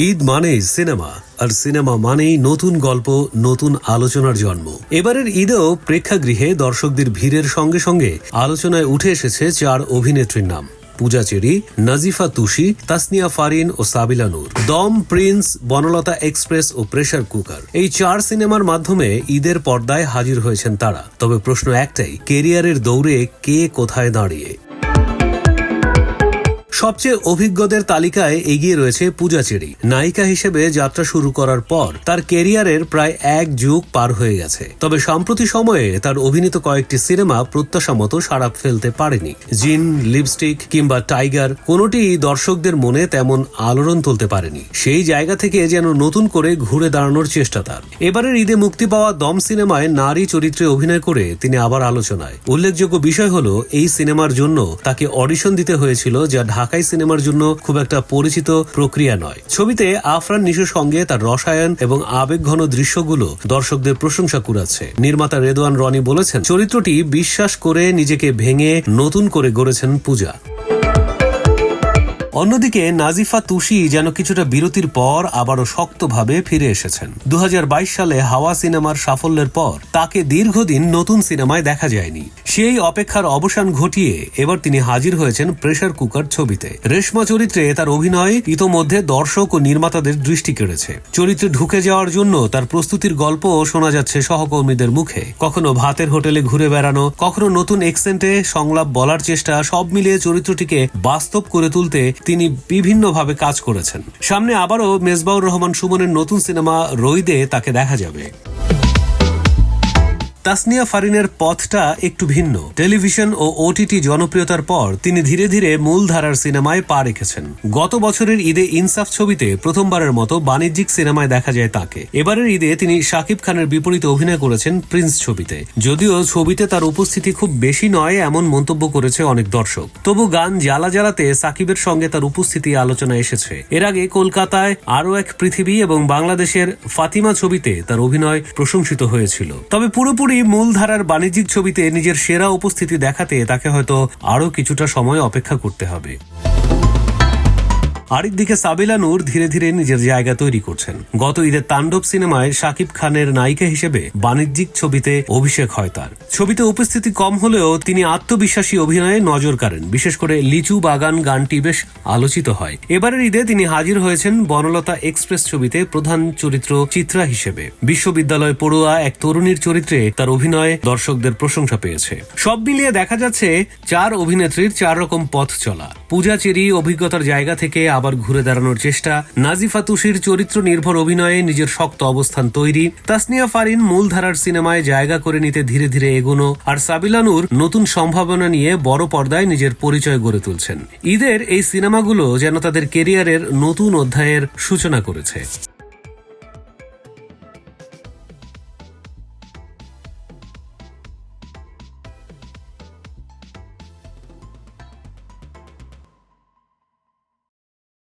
ঈদ মানেই সিনেমা, আর সিনেমা মানেই নতুন গল্প, নতুন আলোচনার জন্ম। এবারের ঈদেও প্রেক্ষাগৃহে দর্শকদের ভিড়ের সঙ্গে সঙ্গে আলোচনায় উঠে এসেছে 4 অভিনেত্রীর নাম: পূজা চেরি, নাজিফা তুষি, তাসনিয়া ফারিন ও সাবিলা নূর। দম, প্রিন্স, বনলতা এক্সপ্রেস ও প্রেসার কুকার, এই 4 সিনেমার মাধ্যমে ঈদের পর্দায় হাজির হয়েছেন তারা। তবে প্রশ্ন একটাই, কেরিয়ারের দৌড়ে কে কোথায় দাঁড়িয়ে? সবচেয়ে অভিজ্ঞদের তালিকায় এগিয়ে রয়েছে পূজা চেরি। নায়িকা হিসেবে যাত্রা শুরু করার পর তার কেরিয়ারের প্রায় 1 যুগ পার হয়ে গেছে। তবে সাম্প্রতিক সময়ে তার অভিনীত কয়েকটি সিনেমা প্রত্যাশা মতো সাড়া ফেলতে পারেনি। জিন, লিপস্টিক কিংবা টাইগার কোনোটি দর্শকদের মনে তেমন আলোড়ন তুলতে পারেনি। সেই জায়গা থেকে যেন নতুন করে ঘুরে দাঁড়ানোর চেষ্টা তার। এবারের ঈদে মুক্তি পাওয়া দম সিনেমায় নারী চরিত্রে অভিনয় করে তিনি আবার আলোচনায়। উল্লেখযোগ্য বিষয় হলো, এই সিনেমার জন্য তাকে অডিশন দিতে হয়েছিল, যা ঢাকাই সিনেমার জন্য খুব একটা পরিচিত প্রক্রিয়া নয়। ছবিতে আফরান নিশোর সঙ্গে তার রসায়ন এবং আবেগঘন দৃশ্যগুলো দর্শকদের প্রশংসা কুড়াচ্ছে। নির্মাতা রেদওয়ান রনি বলেছেন, চরিত্রটি বিশ্বাস করে নিজেকে ভেঙে নতুন করে গড়েছেন পূজা। অন্যদিকে নাজিফা তুষি যেন কিছুটা বিরতির পর আবারও শক্তভাবে ফিরে এসেছেন। 2022 সালে হাওয়া সিনেমার সাফল্যের পর তাকে দীর্ঘদিন নতুন সিনেমায় দেখা যায়নি। সেই অপেক্ষার অবসান ঘটিয়ে এবার তিনি হাজির হয়েছেন প্রেসার কুকার ছবিতে। রেশমা চরিত্রে তার অভিনয় ইতোমধ্যে দর্শক ও নির্মাতাদের দৃষ্টি কেড়েছে। চরিত্রে ঢুকে যাওয়ার জন্য তার প্রস্তুতির গল্পও শোনা যাচ্ছে সহকর্মীদের মুখে। কখনো ভাতের হোটেলে ঘুরে বেড়ানো, কখনো নতুন এক্সেন্টে সংলাপ বলার চেষ্টা, সব মিলিয়ে চরিত্রটিকে বাস্তব করে তুলতে তিনি বিভিন্নভাবে কাজ করেছেন। সামনে আবারও মেজবাউর রহমান সুমনের নতুন সিনেমা রইদে তাকে দেখা যাবে। তাসনিয়া ফারিনের পথটা একটু ভিন্ন। টেলিভিশন ও ওটিটি জনপ্রিয়তার পর তিনি ধীরে ধীরে মূলধারার সিনেমায় পা রেখেছেন। গত বছরের ঈদে ইনসাফ ছবিতে প্রথমবারের মতো বাণিজ্যিক সিনেমায় দেখা যায় তাকে। এবারের ঈদে তিনি শাকিব খানের বিপরীতে অভিনয় করেছেন প্রিন্স ছবিতে। যদিও ছবিতে তার উপস্থিতি খুব বেশি নয় এমন মন্তব্য করেছে অনেক দর্শক, তবু গান জ্বালা জ্বালাতে সাকিবের সঙ্গে তার উপস্থিতি আলোচনা এসেছে। এর আগে কলকাতায় আরো এক পৃথিবী এবং বাংলাদেশের ফাতিমা ছবিতে তার অভিনয় প্রশংসিত হয়েছিল। তবে পুরোপুরি মূলধারার বাণিজ্যিক ছবিতে নিজের সেরা উপস্থিতি দেখাতে তাকে হয়তো আরো কিছুটা সময় অপেক্ষা করতে হবে। আরেকদিকে সাবিলা নূর ধীরে ধীরে নিজের জায়গা তৈরি করছেন। গত ঈদের তাণ্ডব সিনেমায় শাকিব খানের নায়িকা হিসেবে বাণিজ্যিক ছবিতে অভিষেক হয় তার। ছবিতে উপস্থিতি কম হলেও তিনি আত্মবিশ্বাসী অভিনয়ে নজর কাড়েন। বিশেষ করে লিচু বাগান গানটি বেশ আলোচিত হয়। এবারের ঈদে তিনি হাজির হয়েছেন বনলতা এক্সপ্রেস ছবিতে প্রধান চরিত্র চিত্রা হিসেবে। বিশ্ববিদ্যালয় পড়ুয়া এক তরুণীর চরিত্রে তার অভিনয় দর্শকদের প্রশংসা পেয়েছে। সব মিলিয়ে দেখা যাচ্ছে 4 অভিনেত্রীর 4 রকম পথ চলা। পূজা চেরি অভিজ্ঞতার জায়গা থেকে আবার ঘুরে দাঁড়ানোর চেষ্টা, নাজিফা তুষির চরিত্র নির্ভর অভিনয়ে নিজের শক্ত অবস্থান তৈরি, তাসনিয়া ফারিন মূলধারার সিনেমায় জায়গা করে নিতে ধীরে ধীরে এগোনো, আর সাবিলা নূর নতুন সম্ভাবনা নিয়ে বড় পর্দায় নিজের পরিচয় গড়ে তুলছেন। ঈদের এই সিনেমাগুলো যেন তাদের কেরিয়ারের নতুন অধ্যায়ের সূচনা করেছে।